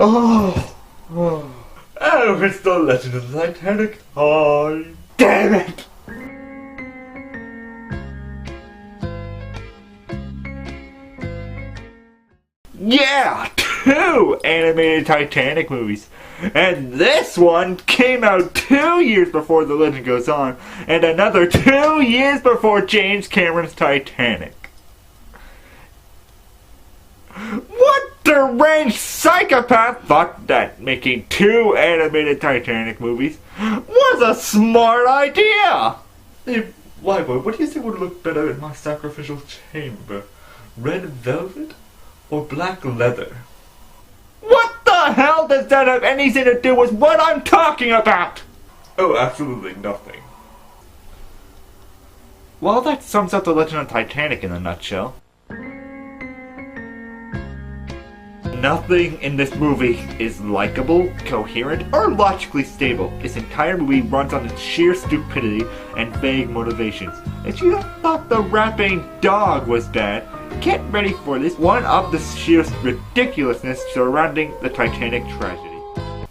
Oh, it's the Legend of the Titanic. Oh, damn it! Yeah, 2 animated Titanic movies. And this one came out 2 years before The Legend Goes On, and another 2 years before James Cameron's Titanic. What deranged psychopath thought that making 2 animated Titanic movies was a smart idea? Hey, WHYBOY, what do you think would look better in my sacrificial chamber? Red velvet or black leather? What the hell does that have anything to do with what I'm talking about? Oh, absolutely nothing. Well, that sums up The Legend of Titanic in a nutshell. Nothing in this movie is likable, coherent, or logically stable. This entire movie runs on its sheer stupidity and vague motivations. If you thought the rapping dog was bad, get ready for this one of the sheer ridiculousness surrounding the Titanic tragedy.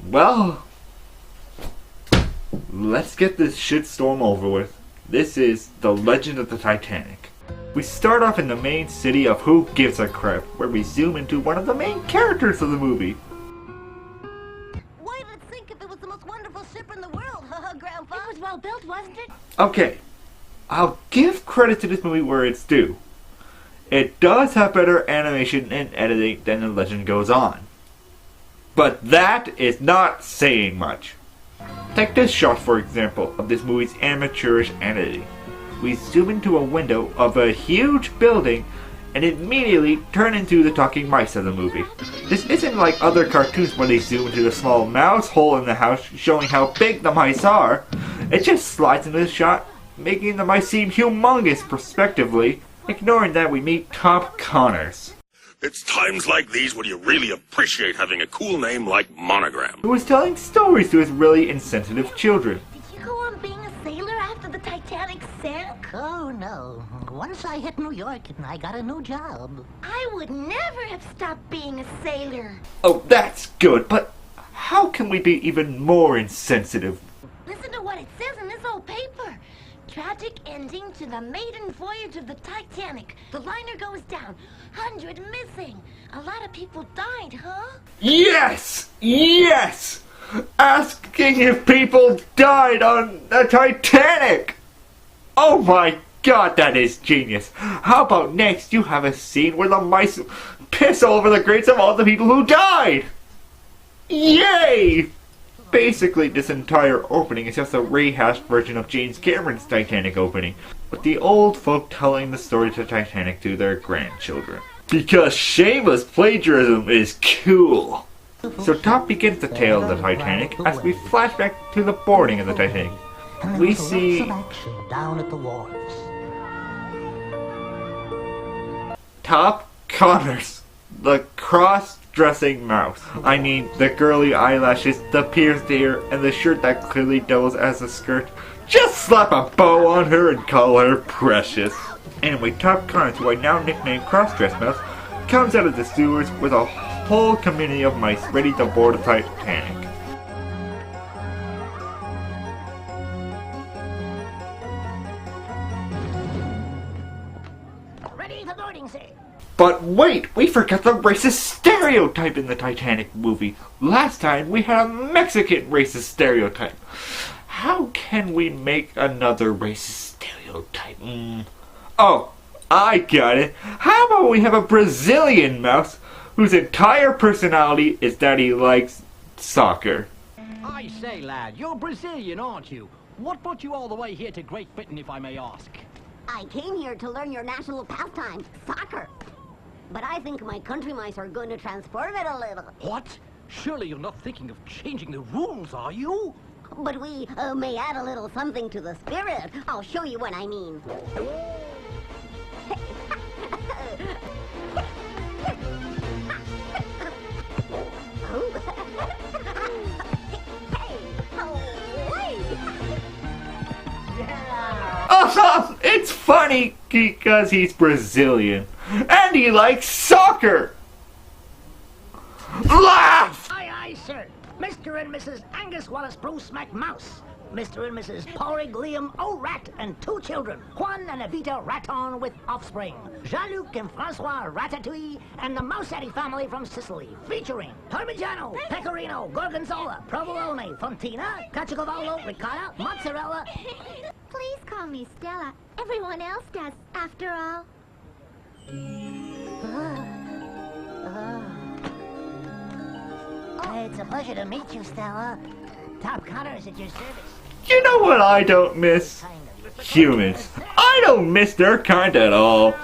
Well, let's get this shitstorm over with. This is The Legend of the Titanic. We start off in the main city of Who Gives a Crap, where we zoom into one of the main characters of the movie. Why did it sink if it was the most wonderful ship in the world, Grandpa? It was well built, wasn't it? Okay, I'll give credit to this movie where it's due. It does have better animation and editing than The Legend Goes On. But that is not saying much. Take this shot, for example, of this movie's amateurish editing. We zoom into a window of a huge building and immediately turn into the talking mice of the movie. This isn't like other cartoons where they zoom into the small mouse hole in the house showing how big the mice are. It just slides into the shot, making the mice seem humongous prospectively. Ignoring that, we meet Top Connors. It's times like these when you really appreciate having a cool name like Monogram. Who was telling stories to his really insensitive children. Did you go on being a sailor after the Titanic sank? Oh, no. Once I hit New York, I got a new job. I would never have stopped being a sailor. Oh, that's good, but how can we be even more insensitive? Listen to what it says in this old paper. Tragic ending to the maiden voyage of the Titanic. The liner goes down. 100 missing. A lot of people died, huh? Yes! Yes! Asking if people died on the Titanic! Oh my god, that is genius. How about next you have a scene where the mice piss all over the graves of all the people who died? Yay! Basically, this entire opening is just a rehashed version of James Cameron's Titanic opening, with the old folk telling the story of the Titanic to their grandchildren. Because shameless plagiarism is cool! So Top begins the tale of the Titanic as we flash back to the boarding of the Titanic. We see down at the wharves. Top Connors, the cross-dressing mouse. I mean, the girly eyelashes, the pierced hair, and the shirt that clearly doubles as a skirt. Just slap a bow on her and call her precious. Anyway, Top Connors, who I now nickname Cross-Dress Mouse, comes out of the sewers with a whole community of mice ready to board the Titanic. Ready for boarding, sir. But wait, we forgot the racist stereotype in the Titanic movie. Last time we had a Mexican racist stereotype. How can we make another racist stereotype? Oh, I got it. How about we have a Brazilian mouse whose entire personality is that he likes soccer? I say, lad, you're Brazilian, aren't you? What brought you all the way here to Great Britain, if I may ask? I came here to learn your national pastime, soccer. But I think my country mice are going to transform it a little. What? Surely you're not thinking of changing the rules, are you? But we may add a little something to the spirit. I'll show you what I mean. Oh, it's funny because he's Brazilian and he likes soccer. Laugh! I Aye, sir. Mr. and Mrs. Angus Wallace Bruce McMouse. Mr. and Mrs. Porrig Liam O'Rat and 2 children, Juan and Evita Raton with offspring, Jean-Luc and Francois Ratatouille, and the Mousetti family from Sicily, featuring Parmigiano, Pecorino, Gorgonzola, Provolone, Fontina, Caciocavallo, Ricotta, Mozzarella. Please call me Stella. Everyone else does, after all. It's a pleasure to meet you, Stella. Top Connor is at your service. You know what I don't miss? Humans. I don't miss their kind at all.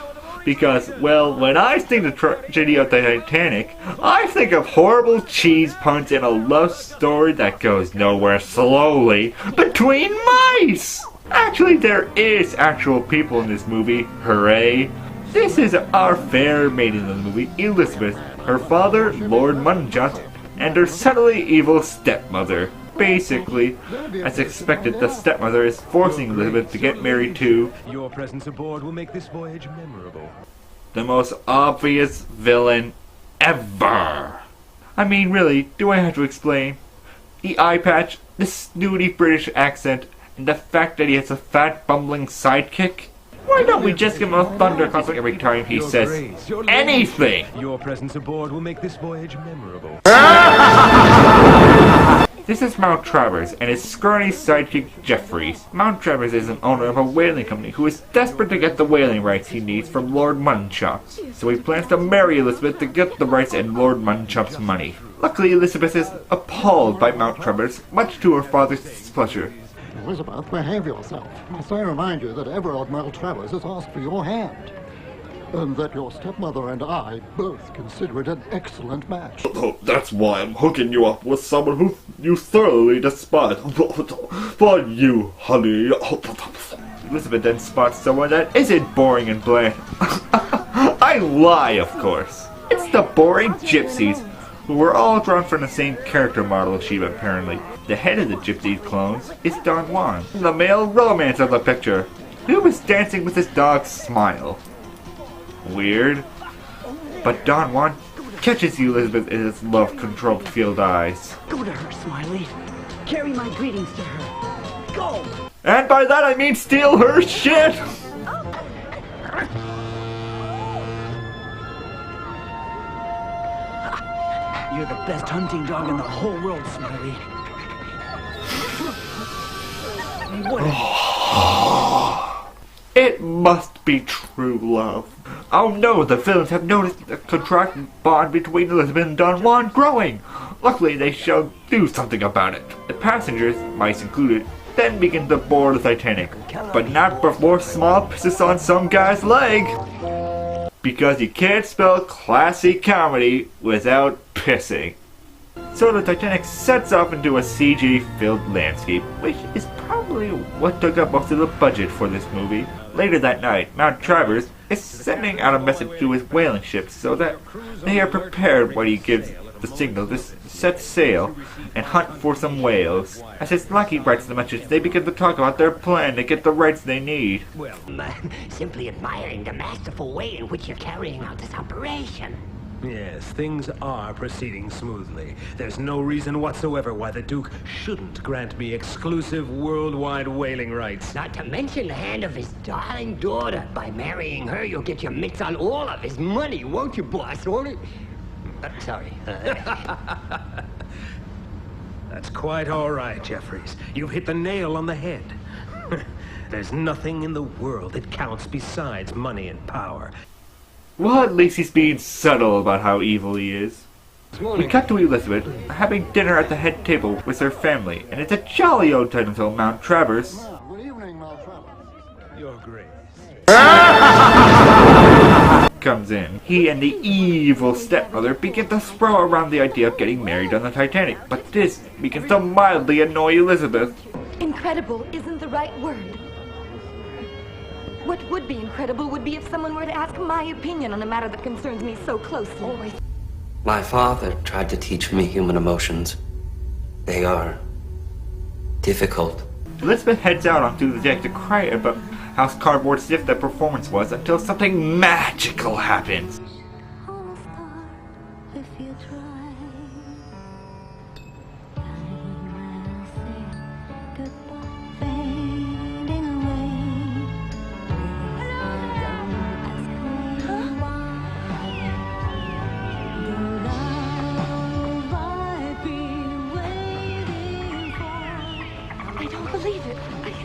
Because, well, when I think of the tragedy of the Titanic, I think of horrible cheese puns and a love story that goes nowhere slowly between mice! Actually, there is actual people in this movie. Hooray! This is our fair maiden in the movie, Elizabeth, her father, Lord Munchausen, and her subtly evil stepmother. Basically, as expected, the stepmother is forcing Elizabeth to get married to Your presence aboard will make this voyage memorable. the most obvious villain ever. I mean, really, do I have to explain? The eye patch, the snooty British accent, and the fact that he has a fat, bumbling sidekick? Why don't we just give him a thunderclap every time he says anything? Your presence aboard will make this voyage memorable. This is Mount Travers and his scrawny sidekick Jeffries. Mount Travers is an owner of a whaling company who is desperate to get the whaling rights he needs from Lord Munchausen. So he plans to marry Elizabeth to get the rights and Lord Munchausen's money. Luckily, Elizabeth is appalled by Mount Travers, much to her father's displeasure. Elizabeth, behave yourself. Must I remind you that Everard Maltravers has asked for your hand, and that your stepmother and I both consider it an excellent match. Oh, that's why I'm hooking you up with someone who you thoroughly despise. For you, honey. Elizabeth then spots someone that isn't boring and bland. I lie, of course. It's the boring gypsies, who were all drawn from the same character model sheet, apparently. The head of the gypsy clones is Don Juan, the male romance of the picture, who was dancing with his dog Smile. Weird. But Don Juan catches Elizabeth in his love-controlled field eyes. Go to her, Smiley. Carry my greetings to her. Go! And by that I mean steal her shit! You're the best hunting dog in the whole world, Smiley. It must be true love. Oh no, the villains have noticed the contracted bond between Elizabeth and Don Juan growing. Luckily, they shall do something about it. The passengers, mice included, then begin to board the Titanic. But not before Smile pisses on some guy's leg. Because you can't spell classy comedy without pissing. So the Titanic sets off into a CG-filled landscape, which is probably what took up most of the budget for this movie. Later that night, Mount Travers is sending out a message to his whaling ships so that they are prepared when he gives the signal to set sail and hunt for some whales. As his lackey writes the message, they begin to talk about their plan to get the rights they need. Well, simply admiring the masterful way in which you're carrying out this operation. Yes, things are proceeding smoothly. There's no reason whatsoever why the Duke shouldn't grant me exclusive worldwide whaling rights. Not to mention the hand of his darling daughter. By marrying her, you'll get your mitts on all of his money, won't you, boss? Won't it? Sorry. That's quite all right, Jeffries. You've hit the nail on the head. There's nothing in the world that counts besides money and power. Well, at least he's being subtle about how evil he is. We cut to Elizabeth having dinner at the head table with her family, and it's a jolly old time until Mount Travers Good evening, Maltravers. Your Grace. comes in. He and the evil stepmother begin to throw around the idea of getting married on the Titanic, but this begins to mildly annoy Elizabeth. Incredible isn't the right word. What would be incredible would be if someone were to ask my opinion on a matter that concerns me so closely. My father tried to teach me human emotions. They are difficult. Elizabeth heads out onto the deck to cry about how cardboard stiff that performance was until something magical happens.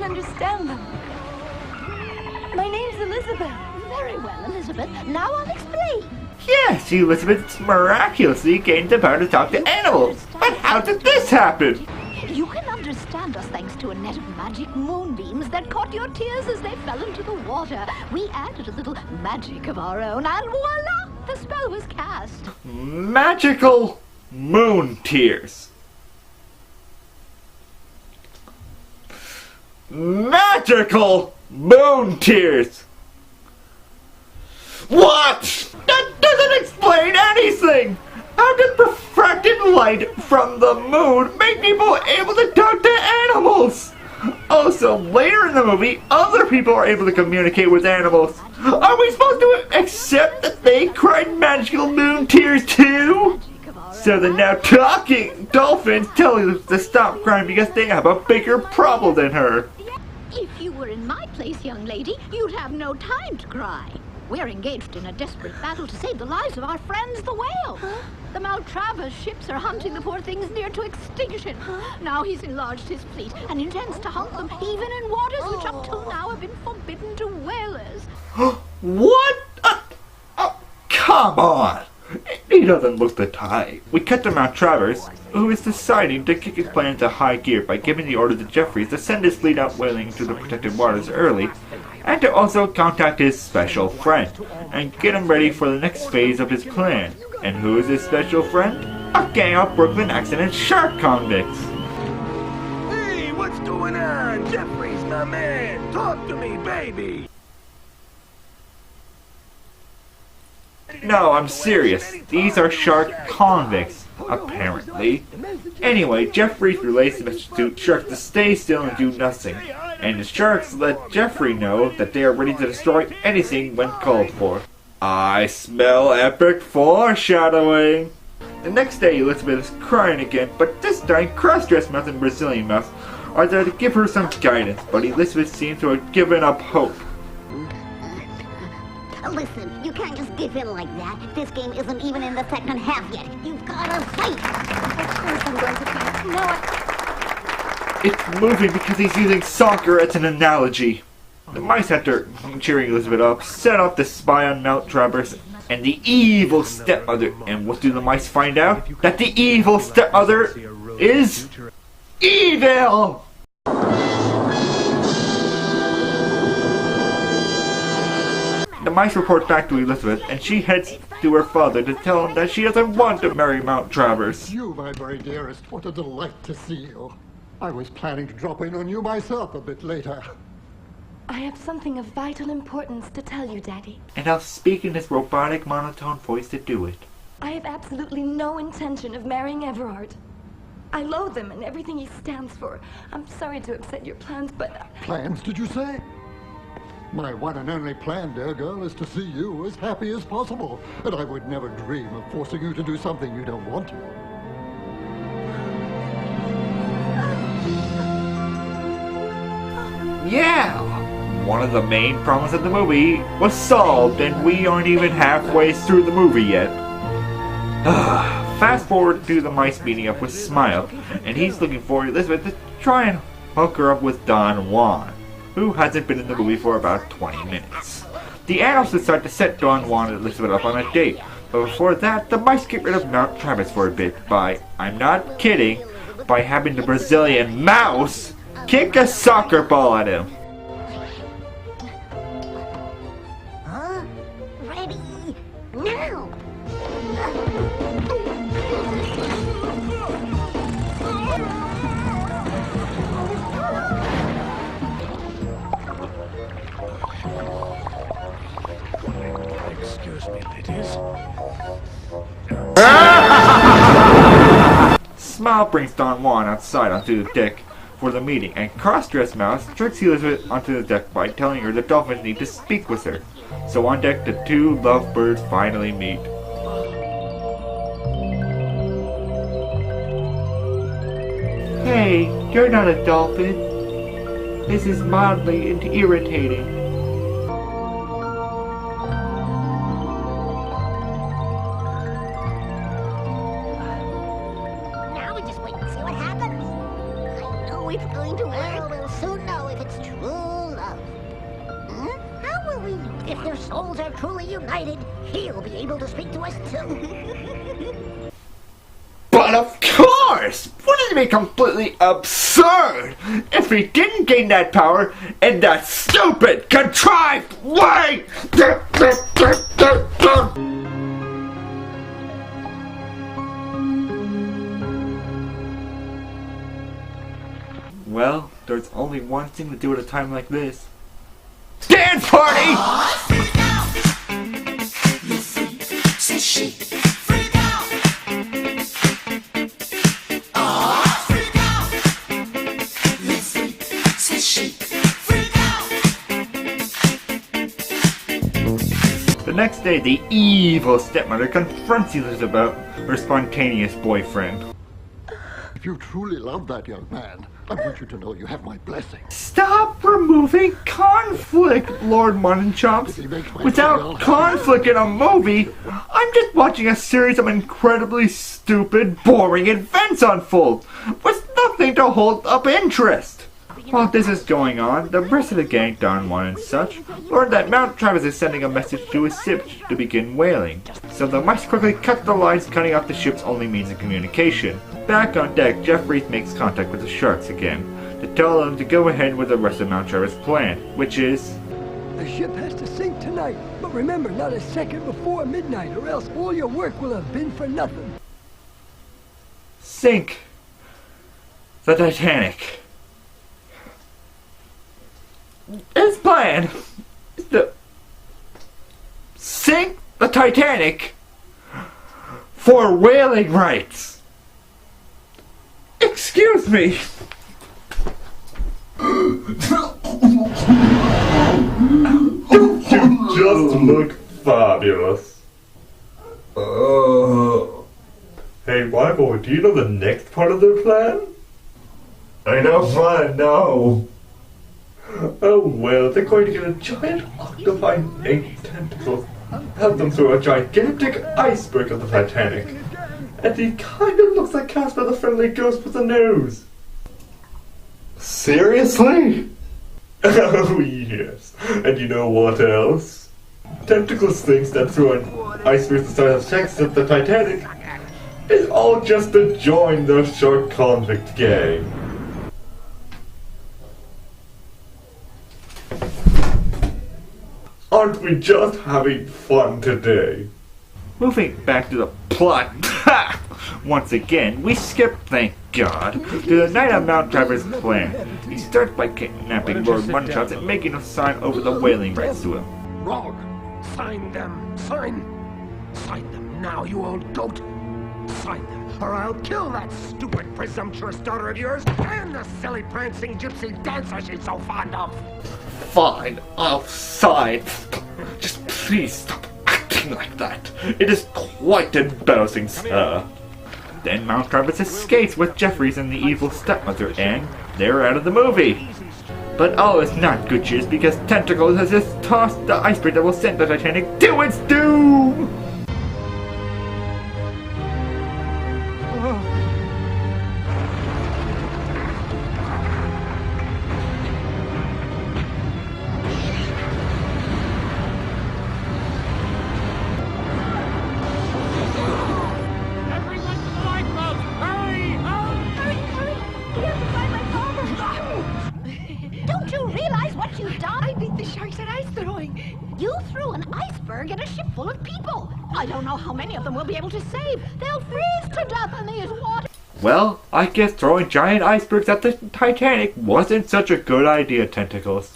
understand them. My name's Elizabeth. Very well, Elizabeth. Now I'll explain. Yes, Elizabeth miraculously gained the power to talk to animals. But how did this happen? You can understand us thanks to a net of magic moonbeams that caught your tears as they fell into the water. We added a little magic of our own, and voila! The spell was cast. Magical moon tears. Magical moon tears. What? That doesn't explain anything. How did refracted light from the moon make people able to talk to animals? Also, later in the movie, other people are able to communicate with animals. Are we supposed to accept that they cried magical moon tears too? So they're now talking dolphins telling them to stop crying because they have a bigger problem than her. If you were in my place, young lady, you'd have no time to cry. We're engaged in a desperate battle to save the lives of our friends, the whale. The Maltravers ships are hunting the poor things near to extinction. Now he's enlarged his fleet and intends to hunt them even in waters which up till now have been forbidden to whalers. What? Oh, come on! He doesn't look the type. We cut to Maltravers, who is deciding to kick his plan into high gear by giving the order to Jeffries to send his fleet out whaling into the protected waters early, and to also contact his special friend, and get him ready for the next phase of his plan. And who is his special friend? A gang of Brooklyn accident shark convicts. Hey, what's going on? Jeffries, my man! Talk to me, baby! No, I'm serious. These are shark convicts, apparently. Anyway, Jeffries relays the message to sharks to stay still and do nothing. And the sharks let Jeffrey know that they are ready to destroy anything when called for. I smell epic foreshadowing. The next day, Elizabeth is crying again, but this time, Cross-Dressed Mouse and Brazilian Mouse are there to give her some guidance, but Elizabeth seems to have given up hope. Listen, you can't just give in like that. This game isn't even in the second half yet. You've gotta fight. Of course I'm going to fight. No, It's moving because he's using soccer as an analogy. The mice, after cheering Elizabeth up, set off to spy on Maltravers and the evil stepmother. And what do the mice find out? That the evil stepmother is evil! The mice report back to Elizabeth, and she heads to her father to tell him that she doesn't want to marry Maltravers. You, my very dearest, what a delight to see you. I was planning to drop in on you myself a bit later. I have something of vital importance to tell you, Daddy. And I'll speak in this robotic monotone voice to do it. I have absolutely no intention of marrying Everard. I loathe him and everything he stands for. I'm sorry to upset your plans, but... Plans, did you say? My one and only plan, dear girl, is to see you as happy as possible. And I would never dream of forcing you to do something you don't want to. Yeah! One of the main problems of the movie was solved, and we aren't even halfway through the movie yet. Fast forward to the mice meeting up with Smile, and he's looking for Elizabeth to try and hook her up with Don Juan, who hasn't been in the movie for about 20 minutes. The animals decide to set Don Juan and Elizabeth up on a date, but before that, the mice get rid of Maltravers for a bit by, I'm not kidding, by having the Brazilian mouse kick a soccer ball at him. Huh? Ready? Now! Excuse me, ladies. Smile brings Don Juan outside onto the deck for the meeting, and Cross-Dressed Mouse tricks Elizabeth onto the deck by telling her the dolphins need to speak with her. So on deck, the two lovebirds finally meet. Hey, you're not a dolphin. This is mildly irritating. Now we just wait and see what happens. I know it's going to work. We'll soon know if it's their souls are truly united, he'll be able to speak to us too. But of course! Wouldn't it be completely absurd if he didn't gain that power in that stupid, contrived way? Well, there's only one thing to do at a time like this. Dance party! The next day, the evil stepmother confronts Elizabeth about her spontaneous boyfriend. If you truly love that young man, I want you to know you have my blessing. Stop removing conflict, Lord Muttonchops. Without conflict in a movie, I'm just watching a series of incredibly stupid, boring events unfold, with nothing to hold up interest. While this is going on, the rest of the gang, Don Juan and such, learn that Mount Travis is sending a message to his ship to begin whaling. So the mice quickly cut the lines, cutting off the ship's only means of communication. Back on deck, Jeffries makes contact with the sharks again, to tell them to go ahead with the rest of Mount Travis' plan, which is... The ship has to sink tonight, but remember, not a second before midnight, or else all your work will have been for nothing. Sink the Titanic. His plan is to sink the Titanic for whaling rights. Excuse me. Don't you just look fabulous? Hey, WHYBOY, do you know the next part of their plan? I don't want to know. Oh well, they're going to get a giant octopi with 8 tentacles, help them through a gigantic iceberg of the Titanic. And he kind of looks like Casper the Friendly Ghost with a nose. Seriously? Oh yes, and you know what else? Tentacles thinks that through an iceberg the size of Texas of the Titanic is all just to join the shark convict gang. Aren't we just having fun today? Moving back to the plot, once again, we skip, thank God, to the night of Mount Travis' plan. He starts by kidnapping Lord Muttonchops and making him sign over the whaling rights to him. Wrong. Sign them. Sign them now, you old goat. Sign them, or I'll kill that stupid, presumptuous daughter of yours and the silly, prancing gypsy dancer she's so fond of. Fine, I'll sign. Just please stop acting like that. It is quite embarrassing, sir. Then Mount Travis escapes with Jeffries and the evil stepmother, and they're out of the movie. But all is not good news because Tentacles has just tossed the iceberg that will send the Titanic to its doom! You threw an iceberg at a ship full of people. I don't know how many of them we'll be able to save. They'll freeze to death in these waters. Well, I guess throwing giant icebergs at the Titanic wasn't such a good idea, Tentacles.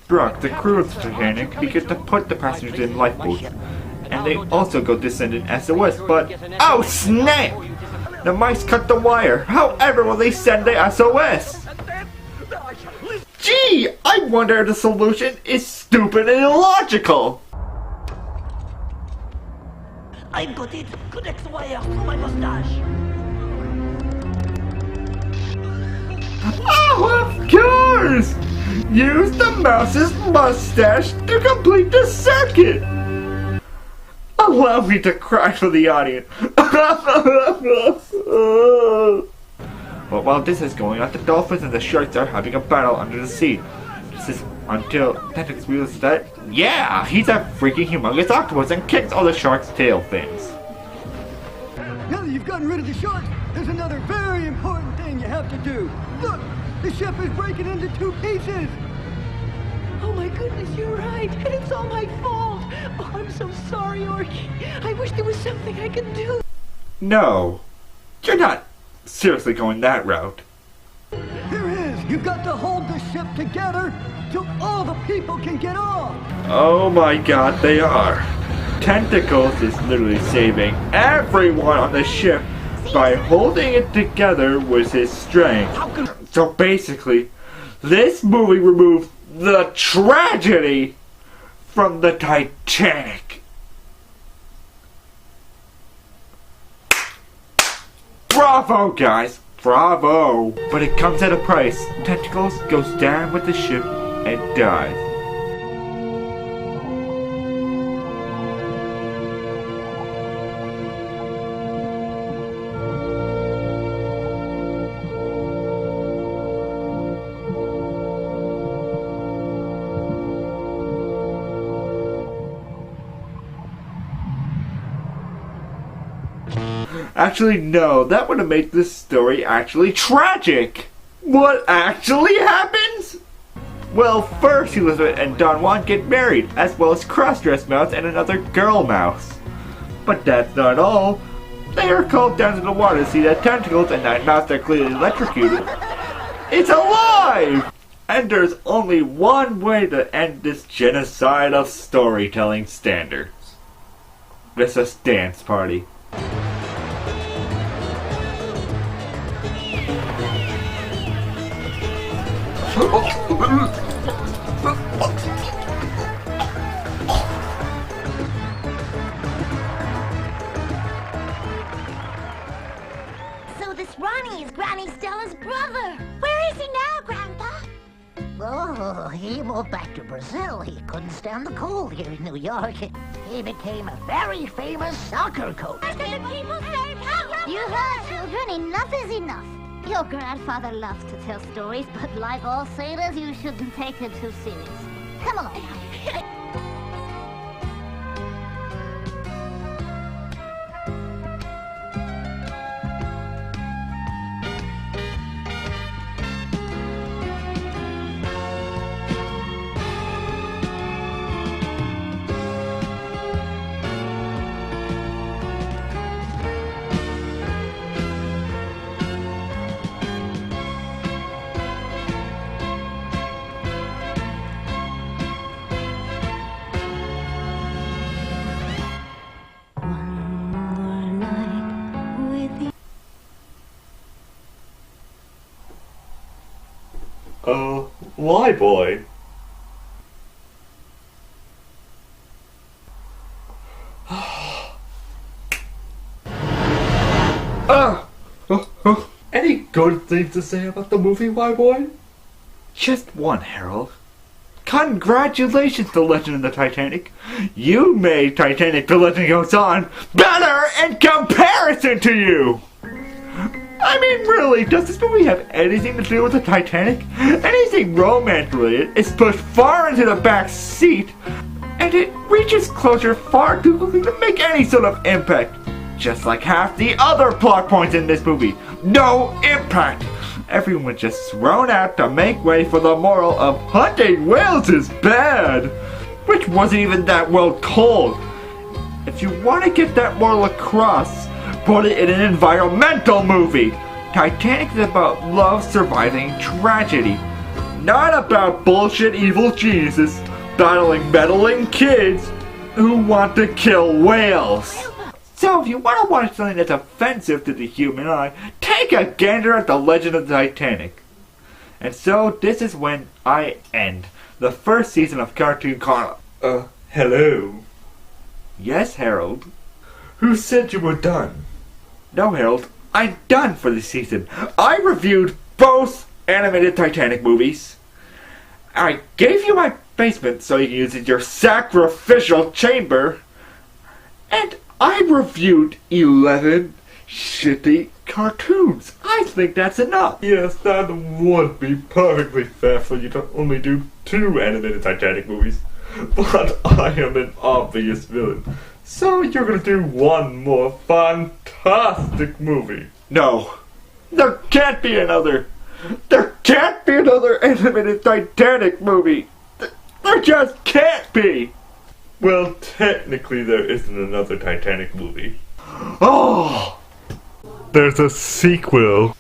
Brock, the crew of the Titanic, begins to put the passengers in lifeboats. And they also go to send an SOS, but... oh snap! The mice cut the wire. However will they send the SOS? Gee, I wonder if the solution is stupid and illogical. I've got it. Connect the wire to my mustache. Oh, of course! Use the mouse's mustache to complete the circuit. Allow me to cry for the audience. But while this is going on, the dolphins and the sharks are having a battle under the sea. This is until tentacles realizes that, yeah, he's a freaking humongous octopus and kicks all the shark's tail fins. Now that you've gotten rid of the shark, there's another very important thing you have to do. Look, the ship is breaking into 2 pieces. Oh my goodness, you're right. And it's all my fault. Oh, I'm so sorry, Orky. I wish there was something I could do. No, you're not seriously going that route. There is. You've got to hold the ship together till all the people can get off. Oh my god, they are. Tentacles is literally saving everyone on the ship by holding it together with his strength. So basically, this movie removed the tragedy from the Titanic. Bravo, guys! Bravo! But it comes at a price. Tentacles goes down with the ship and dies. Actually, no, that would have made this story actually tragic. What actually happens? Well, first Elizabeth and Don Juan get married, as well as Crossdress Mouse and another girl mouse. But that's not all. They are called down to the water to see that Tentacles and that mouse they're clearly electrocuted is alive! And there's only one way to end this genocide of storytelling standards. It's a dance party. So this Ronnie is Granny Stella's brother. Where is he now, Grandpa? Oh, he moved back to Brazil. He couldn't stand the cold here in New York. He became a very famous soccer coach. You heard, children. Enough is enough. Your grandfather loves to tell stories, but like all sailors, you shouldn't take it too serious. Come along now. WHYBOY? Any good things to say about the movie, WHYBOY? Just one, Harold. Congratulations to Legend of the Titanic. You made Titanic The Legend Goes On better in comparison to you! I mean, really, does this movie have anything to do with the Titanic? Anything romance-related is pushed far into the back seat, and it reaches closure far too quickly to make any sort of impact. Just like half the other plot points in this movie. No impact! Everyone was just thrown out to make way for the moral of hunting whales is bad, which wasn't even that well told. If you want to get that moral across, put it in an environmental movie. Titanic is about love surviving tragedy, not about bullshit evil geniuses battling meddling kids who want to kill whales. So if you want to watch something that's offensive to the human eye, take a gander at the Legend of the Titanic. And so this is when I end the first season of Cartoon Carl. Hello? Yes, Harold? Who said you were done? No, Harold, I'm done for this season. I reviewed both animated Titanic movies. I gave you my basement so you can use it as your sacrificial chamber. And I reviewed 11 shitty cartoons. I think that's enough. Yes, that would be perfectly fair for you to only do 2 animated Titanic movies. But I am an obvious villain. So you're gonna do 1 more fantastic movie. No. There can't be another. There can't be another animated Titanic movie. There just can't be. Well, technically there isn't another Titanic movie. Oh! There's a sequel.